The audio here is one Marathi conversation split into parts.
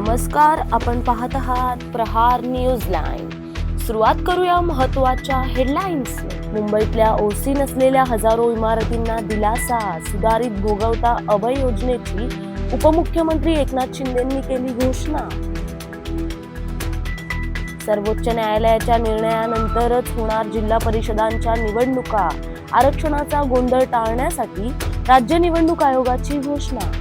नमस्कार, आपण पाहत आहात प्रहार न्यूज लाईन। सुरुवात करूया महत्त्वाच्या हेडलाईन्स। मुंबईतल्या ओसी नसलेल्या हजारो इमारतींना दिलासा, सुधारित भोगवता अभय योजनेची उपमुख्यमंत्री एकनाथ शिंदेंनी केली घोषणा। सर्वोच्च न्यायालयाच्या निर्णयानंतरच होणार जिल्हा परिषदांच्या निवडणुका, आरक्षणाचा गोंधळ टाळण्यासाठी राज्य निवडणूक आयोगाची घोषणा।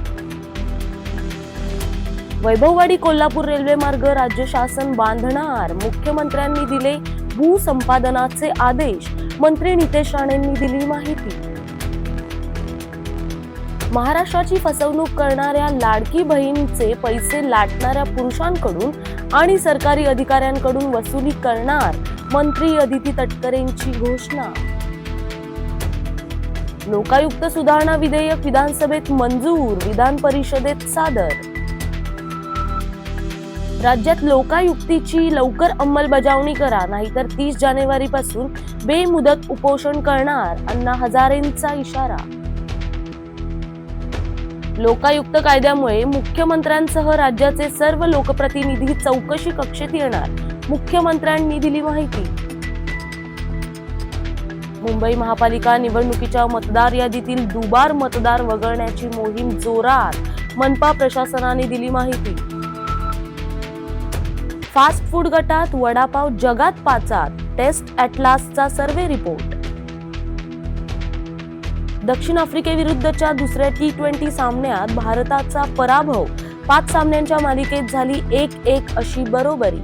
वैभववाडी कोल्हापूर रेल्वे मार्ग राज्य शासन बांधणार, मुख्यमंत्र्यांनी दिले भूसंपादनाचे आदेश, मंत्री नितेश राणेंनी दिली माहिती। महाराष्ट्राची फसवणूक करणाऱ्या लाडकी बहीणचे पैसे लाटणाऱ्या पुरुषांकडून आणि सरकारी अधिकाऱ्यांकडून वसुली करणार, मंत्री अदिती तटकरेंची घोषणा। लोकायुक्त सुधारणा विधेयक विधानसभेत मंजूर, विधान परिषदेत सादर। राज्यात लोकायुक्तीची लवकर अंमलबजावणी करा, नाहीतर 30 जानेवारीपासून बेमुदत उपोषण करणार, अण्णा हजारेंचा इशारा। लोकायुक्त कायद्यामुळे मुख्यमंत्र्यांसह राज्याचे सर्व लोकप्रतिनिधी चौकशी कक्षेत येणार, मुख्यमंत्र्यांनी दिली माहिती। मुंबई महापालिका निवडणुकीच्या मतदार यादीतील दुबार मतदार वगळण्याची मोहीम जोरात, मनपा प्रशासनाने दिली माहिती। फास्ट फूड गटात वडापाव जगात 5त, टेस्ट ॲटलासचा सर्व्हे रिपोर्ट। दक्षिण आफ्रिकेविरुद्धच्या दुसऱ्या T20 सामन्यात भारताचा पराभव, 5 सामन्यांच्या मालिकेत झाली 1-1 अशी बरोबरी।